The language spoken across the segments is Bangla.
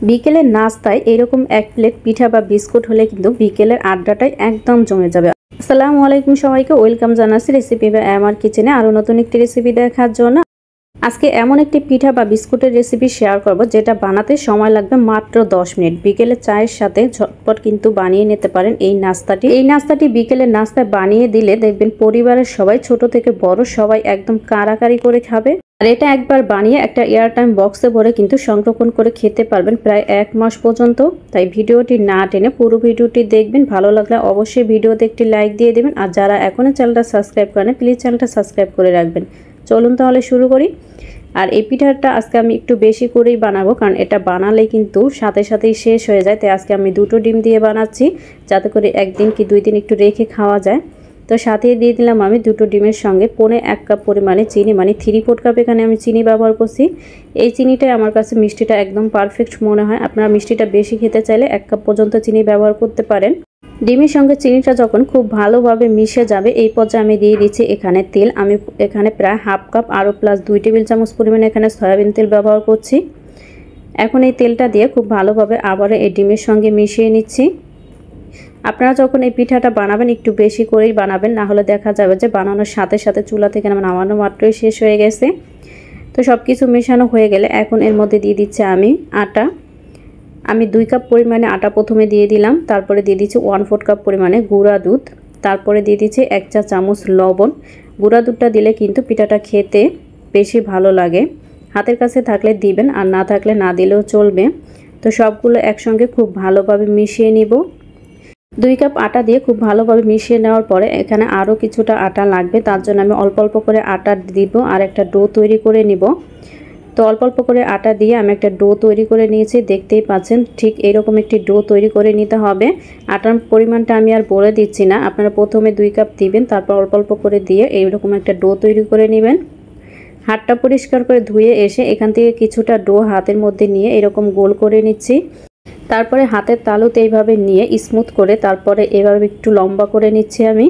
বিকেলের নাস্তায় এরকম এক প্লেট পিঠা বা বিস্কুট হলে কিন্তু বিকেলের আড্ডাটাই একদম জমে যাবে। আসসালামু আলাইকুম সবাইকে, ওয়েলকাম জানাচ্ছি রেসিপি বা আমার কিচেনে আরও নতুন একটি রেসিপি দেখার জন্য। আজকে এমন একটি পিঠা বা বিস্কুটের রেসিপি শেয়ার করব যেটা বানাতে সময় লাগবে মাত্র 10 মিনিট। বিকেলে চায়ের সাথে ঝটপট কিন্তু বানিয়ে নিতে পারেন এই নাস্তাটি বিকেলের নাস্তায় বানিয়ে দিলে দেখবেন পরিবারের সবাই ছোট থেকে বড় সবাই একদম কারাকারি করে খাবে। আর এটা একবার বানিয়ে একটা এয়ারটাইম বক্সে ভরে কিন্তু সংরক্ষণ করে খেতে পারবেন প্রায় 1 মাস পর্যন্ত। তাই ভিডিওটি না টেনে পুরো ভিডিওটি দেখবেন। ভালো লাগলে অবশ্যই ভিডিওতে একটি লাইক দিয়ে দেবেন। আর যারা এখনো চ্যানেলটা সাবস্ক্রাইব করেন প্লিজ চ্যানেলটা সাবস্ক্রাইব করে রাখবেন। চলুন তাহলে শুরু করি। আর এই পিঠাটা আজকে আমি একটু বেশি করেই বানাবো, কারণ এটা বানালে কিন্তু সাথে সাথেই শেষ হয়ে যায়। তাই আজকে আমি 2টো ডিম দিয়ে বানাচ্ছি, যাতে করে একদিন কি 2 দিন একটু রেখে খাওয়া যায়। তো সাথে দিয়ে দিলাম আমি 2টো ডিমের সঙ্গে 1.25 কাপ পরিমাণে চিনি, মানে 3/4 কাপ এখানে আমি চিনি ব্যবহার করছি। এই চিনিটাই আমার কাছে মিষ্টিটা একদম পারফেক্ট মনে হয়। আপনারা মিষ্টিটা বেশি খেতে চাইলে 1 কাপ পর্যন্ত চিনি ব্যবহার করতে পারেন। ডিমের সঙ্গে চিনিটা যখন খুব ভালোভাবে মিশে যাবে এই পর্যায়ে আমি দিয়ে দিচ্ছি এখানে তেল। আমি এখানে প্রায় 1/2 কাপ আরও প্লাস 2 টেবিল চামচ পরিমাণে এখানে সয়াবিন তেল ব্যবহার করছি। এখন এই তেলটা দিয়ে খুব ভালোভাবে আবারও এই ডিমের সঙ্গে মিশিয়ে নিচ্ছি। আপনারা যখন এই পিঠাটা বানাবেন একটু বেশি করেই বানাবেন, না হলে দেখা যাবে যে বানানোর সাথে সাথে চুলা থেকে নামানো মাত্রই শেষ হয়ে গেছে। তো সব কিছু মেশানো হয়ে গেলে এখন এর মধ্যে দিয়ে দিচ্ছি আমি আটা। আমি 2 কাপ পরিমাণে আটা প্রথমে দিয়ে দিলাম, তারপরে দিয়ে দিচ্ছি 1/4 কাপ পরিমাণে গুঁড়া দুধ, তারপরে দিয়ে দিচ্ছি 1 চা চামচ লবণ। গুঁড়া দুধটা দিলে কিন্তু পিঠাটা খেতে বেশি ভালো লাগে। হাতের কাছে থাকলে দিবেন, আর না থাকলে না দিলেও চলবে। তো সবগুলো একসঙ্গে খুব ভালোভাবে মিশিয়ে নিব। 2 কাপ আটা দিয়ে খুব ভালোভাবে মিশিয়ে নেওয়ার পরে এখানে আরও কিছুটা আটা লাগবে, তার জন্য আমি অল্প অল্প করে আটা দিব আর একটা ডো তৈরি করে নিব। তো অল্প অল্প করে আটা দিয়ে আমি একটা ডো তৈরি করে নিয়েছি, দেখতেই পাচ্ছেন ঠিক এরকম একটি ডো তৈরি করে নিতে হবে। আটার পরিমাণটা আমি আর বলে দিচ্ছি না, আপনারা প্রথমে 2 কাপ দিবেন, তারপর অল্প অল্প করে দিয়ে এইরকম একটা ডো তৈরি করে নেবেন। হাতটা পরিষ্কার করে ধুয়ে এসে এখান থেকে কিছুটা ডো হাতের মধ্যে নিয়ে এরকম গোল করে নিচ্ছি। তারপরে হাতের তালুতে এইভাবে নিয়ে স্মুথ করে তারপরে এভাবে একটু লম্বা করে নিচ্ছি আমি।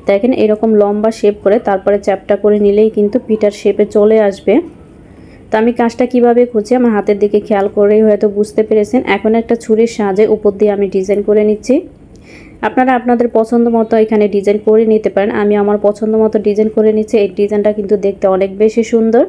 দেখেন এরকম লম্বা শেপ করে তারপরে চ্যাপটা করে নিলেই কিন্তু পিঠার শেপে চলে আসবে। তো আমি কাজটা কিভাবে করছি আমার হাতের দিকে খেয়াল করেই হয়তো বুঝতে পেরেছেন। এখন একটা ছুরির সাহায্যে উপর দিয়ে আমি ডিজাইন করে নিচ্ছি। আপনারা আপনাদের পছন্দ মতো এখানে ডিজাইন করে নিতে পারেন। আমি আমার পছন্দ মতো ডিজাইন করে নিচ্ছি। এই ডিজাইনটা কিন্তু দেখতে অনেক বেশি সুন্দর।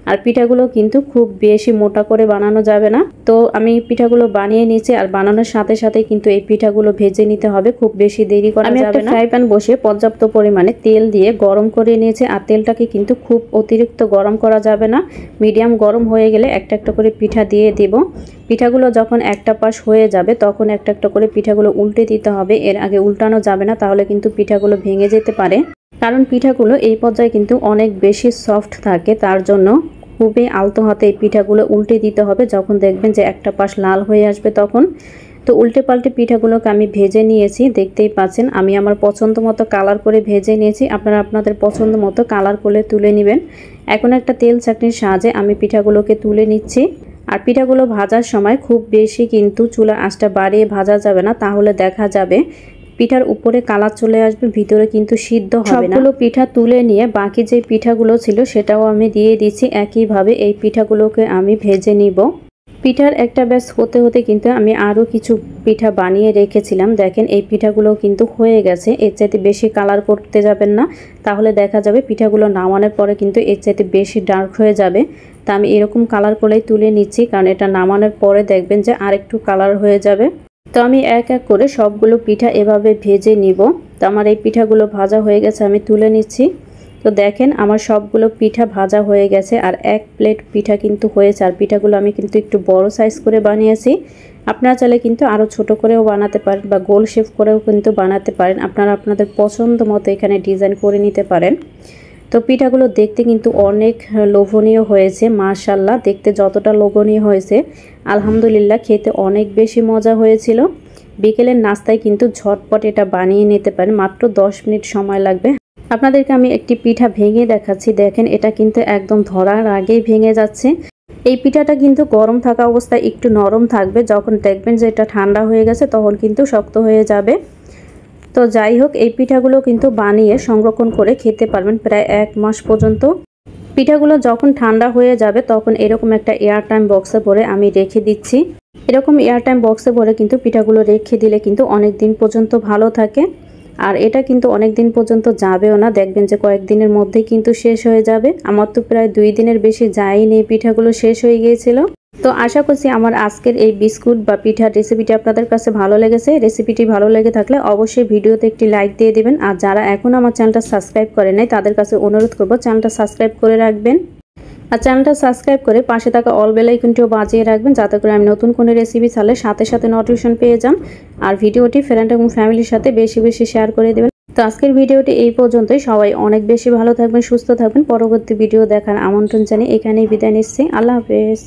আর পিঠাগুলো কিন্তু খুব বেশি মোটা করে বানানো যাবে না। তো আমি পিঠাগুলো বানিয়ে নিয়েছি, আর বানানোর সাথে সাথে কিন্তু এই পিঠাগুলো ভেজে নিতে হবে, খুব বেশি দেরি করা যাবে না। আমি একটা ফ্রাই প্যান বসে পর্যাপ্ত পরিমাণে তেল দিয়ে গরম করে নিয়েছি। আর তেলটাকে কিন্তু খুব অতিরিক্ত গরম করা যাবে না, মিডিয়াম গরম হয়ে গেলে একটা একটা করে পিঠা দিয়ে দেব। পিঠাগুলো যখন একটা পাশ হয়ে যাবে তখন একটা একটা করে পিঠাগুলো উল্টে দিতে হবে। এর আগে উল্টানো যাবে না, তাহলে কিন্তু পিঠাগুলো ভেঙে যেতে পারে। কারণ পিঠাগুলো এই পর্যায়ে কিন্তু অনেক বেশি সফট থাকে, তার জন্য খুবই আলতো হাতে এই পিঠাগুলো উল্টে দিতে হবে। যখন দেখবেন যে একটা পাশ লাল হয়ে আসবে তখন। তো উল্টে পাল্টে পিঠাগুলোকে আমি ভেজে নিয়েছি, দেখতেই পাচ্ছেন। আমি আমার পছন্দ মতো কালার করে ভেজে নিয়েছি, আপনারা আপনাদের পছন্দ মতো কালার করে তুলে নেবেন। এখন একটা তেল ছাঁকনির সাহায্যে আমি পিঠাগুলোকে তুলে নিচ্ছি। আর পিঠাগুলো ভাজার সময় খুব বেশি কিন্তু চুলার আঁচটা বাড়িয়ে ভাজা যাবে না, তাহলে দেখা যাবে পিঠার উপরে কালার চলে আসবে, ভিতরে কিন্তু সিদ্ধ হবে না। সবগুলো পিঠা তুলে নিয়ে বাকি যে পিঠাগুলো ছিল সেটাও আমি দিয়ে দিচ্ছি। একইভাবে এই পিঠাগুলোকে আমি ভেজে নিব। পিঠার একটা ব্যাচ হতে হতে কিন্তু আমি আরও কিছু পিঠা বানিয়ে রেখেছিলাম। দেখেন এই পিঠাগুলো কিন্তু হয়ে গেছে। এর চাইতে বেশি কালার করতে যাবেন না, তাহলে দেখা যাবে পিঠাগুলো নামানোর পরে কিন্তু এর চাইতে বেশি ডার্ক হয়ে যাবে। তা আমি এরকম কালার করেই তুলে নিচ্ছি, কারণ এটা নামানোর পরে দেখবেন যে আরেকটু কালার হয়ে যাবে। তো আমি এক এক করে সবগুলো পিঠা এভাবে ভেজে নিব। তো আমার এই পিঠাগুলো ভাজা হয়ে গেছে, আমি তুলে নিচ্ছি। তো দেখেন আমার সবগুলো পিঠা ভাজা হয়ে গেছে, আর 1 প্লেট পিঠা কিন্তু হয়েছে। আর পিঠাগুলো আমি কিন্তু একটু বড় সাইজ করে বানিয়েছি। আপনারা চাইলে কিন্তু আরও ছোট করেও বানাতে পারেন বা গোল শেপ করেও কিন্তু বানাতে পারেন। আপনারা আপনাদের পছন্দ মতো এখানে ডিজাইন করে নিতে পারেন। তো পিঠাগুলো দেখতে কিন্তু অনেক লোভনীয় হয়েছে, মাশাআল্লাহ। দেখতে যতটা লোভনীয় হয়েছে আলহামদুলিল্লাহ খেতে অনেক বেশি মজা হয়েছিল। বিকেলের নাস্তায় কিন্তু ঝটপট এটা বানিয়ে নিতে পারেন, মাত্র 10 মিনিট সময় লাগবে। আপনাদেরকে আমি একটি পিঠা ভেঙে দেখাচ্ছি। দেখেন এটা কিন্তু একদম ধরার আগেই ভেঙে যাচ্ছে। এই পিঠাটা কিন্তু গরম থাকা অবস্থায় একটু নরম থাকবে, যখন দেখবেন যে এটা ঠান্ডা হয়ে গেছে তখন কিন্তু শক্ত হয়ে যাবে। তো যাই হোক, এই পিঠাগুলো কিন্তু বানিয়ে সংরক্ষণ করে খেতে পারবেন প্রায় 1 মাস পর্যন্ত। পিঠাগুলো যখন ঠান্ডা হয়ে যাবে তখন এরকম একটা এয়ারটাইম বক্সে ভরে আমি রেখে দিচ্ছি। এরকম এয়ারটাইম বক্সে ভরে কিন্তু পিঠাগুলো রেখে দিলে কিন্তু অনেক দিন পর্যন্ত ভালো থাকে। আর এটা কিন্তু অনেক দিন পর্যন্ত যাবেও না, দেখবেন যে কয়েকদিনের মধ্যেই কিন্তু শেষ হয়ে যাবে। আমার তো প্রায় 2 দিনের বেশি যায়নি, পিঠাগুলো শেষ হয়ে গিয়েছিল। তো আশা করছি আমার আজকের এই বিস্কুট বা পিঠার রেসিপিটি আপনাদের কাছে ভালো লেগেছে। রেসিপিটি ভালো লেগে থাকলে অবশ্যই ভিডিওতে একটি লাইক দিয়ে দিবেন। আর যারা এখনও আমার চ্যানেলটা সাবস্ক্রাইব করে নাই তাদের কাছে অনুরোধ করব চ্যানেলটা সাবস্ক্রাইব করে রাখবেন। আর চ্যানেলটা সাবস্ক্রাইব করে পাশে থাকা অল বেল আইকনটিও বাজিয়ে রাখবেন, যাতে করে আমি নতুন কোনো রেসিপি ছাড়লে সাথে সাথে নোটিফিকেশন পেয়ে যান। আর ভিডিওটি ফ্রেন্ড এবং ফ্যামিলির সাথে বেশি বেশি শেয়ার করে দেবেন। তো আজকের ভিডিওটি এই পর্যন্তই। সবাই অনেক বেশি ভালো থাকবেন, সুস্থ থাকবেন। পরবর্তী ভিডিও দেখার আমন্ত্রণ জানিয়ে এখানেই বিদায় নিচ্ছি। আল্লাহ হাফেজ।